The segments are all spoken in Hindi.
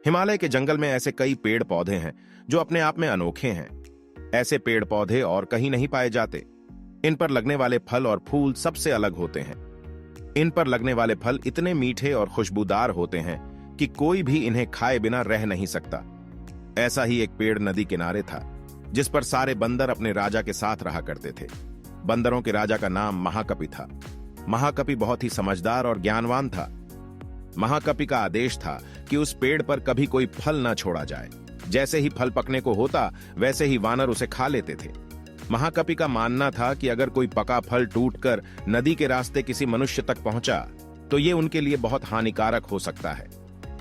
हिमालय के जंगल में ऐसे कई पेड़ पौधे हैं जो अपने आप में अनोखे हैं। ऐसे पेड़ पौधे और कहीं नहीं पाए जाते। इन पर लगने वाले फल और फूल सबसे अलग होते हैं। इन पर लगने वाले फल इतने मीठे और खुशबूदार होते हैं कि कोई भी इन्हें खाए बिना रह नहीं सकता। ऐसा ही एक पेड़ नदी किनारे था, जिस पर सारे बंदर अपने राजा के साथ रहा करते थे। बंदरों के राजा का नाम महाकपि था। महाकपि बहुत ही समझदार और ज्ञानवान था। महाकपि का आदेश था कि उस पेड़ पर कभी कोई फल ना छोड़ा जाए। जैसे ही फल पकने को होता, वैसे ही वानर उसे खा लेते थे। महाकपि का मानना था कि अगर कोई पका फल टूटकर नदी के रास्ते किसी मनुष्य तक पहुंचा, तो ये उनके लिए बहुत हानिकारक हो सकता है।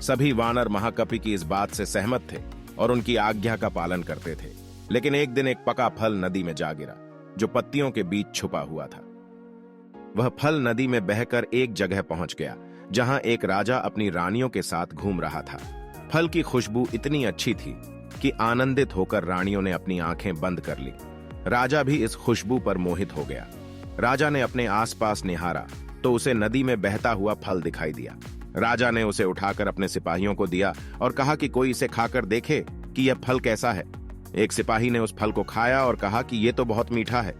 सभी वानर महाकपि की इस बात से सहमत थे और उनकी आज्ञा का पालन करते थे। लेकिन एक दिन एक पका फल नदी में जा गिरा, जो पत्तियों के बीच छुपा हुआ था। वह फल नदी में बहकर एक जगह पहुंच गया, जहां एक राजा अपनी रानियों के साथ घूम रहा था। फल की खुशबू इतनी अच्छी थी कि आनंदित होकर रानियों ने अपनी आंखें बंद कर ली। राजा भी इस खुशबू पर मोहित हो गया। राजा ने अपने आसपास निहारा तो उसे नदी में बहता हुआ फल दिखाई दिया। राजा ने उसे उठाकर अपने सिपाहियों को दिया और कहा कि कोई इसे खाकर देखे कि यह फल कैसा है। एक सिपाही ने उस फल को खाया और कहा कि यह तो बहुत मीठा है।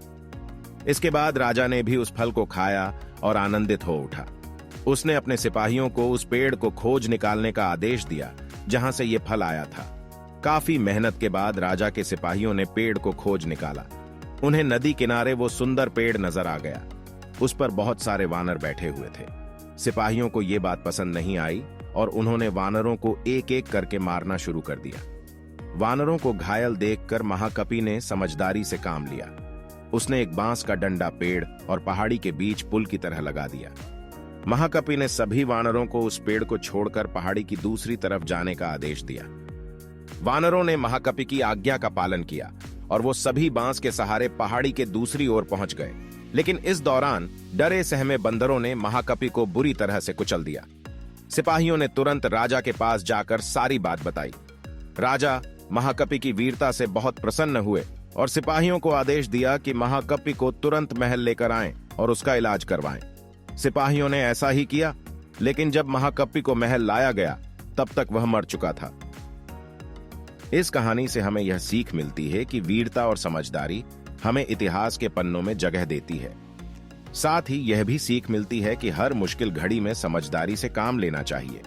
इसके बाद राजा ने भी उस फल को खाया और आनंदित हो उठा। उसने अपने सिपाहियों को उस पेड़ को खोज निकालने का आदेश दिया जहां से यह फल आया था। काफी मेहनत के बाद राजा के सिपाहियों ने पेड़ को खोज निकाला। उन्हें नदी किनारे वो सुंदर पेड़ नजर आ गया। उस पर बहुत सारे वानर बैठे हुए थे। सिपाहियों को यह बात पसंद नहीं आई और उन्होंने वानरों को एक एक करके मारना शुरू कर दिया। वानरों को घायल देखकर महाकपि ने समझदारी से काम लिया। उसने एक बांस का डंडा पेड़ और पहाड़ी के बीच पुल की तरह लगा दिया। महाकपि ने सभी वानरों को उस पेड़ को छोड़कर पहाड़ी की दूसरी तरफ जाने का आदेश दिया। वानरों ने महाकपि की आज्ञा का पालन किया और वो सभी बांस के सहारे पहाड़ी के दूसरी ओर पहुंच गए। लेकिन इस दौरान डरे सहमे बंदरों ने महाकपि को बुरी तरह से कुचल दिया। सिपाहियों ने तुरंत राजा के पास जाकर सारी बात बताई। राजा महाकपि की वीरता से बहुत प्रसन्न हुए और सिपाहियों को आदेश दिया कि महाकपि को तुरंत महल लेकर आएं और उसका इलाज करवाएं। सिपाहियों ने ऐसा ही किया, लेकिन जब महाकपि को महल लाया गया, तब तक वह मर चुका था। इस कहानी से हमें यह सीख मिलती है कि वीरता और समझदारी हमें इतिहास के पन्नों में जगह देती है। साथ ही यह भी सीख मिलती है कि हर मुश्किल घड़ी में समझदारी से काम लेना चाहिए।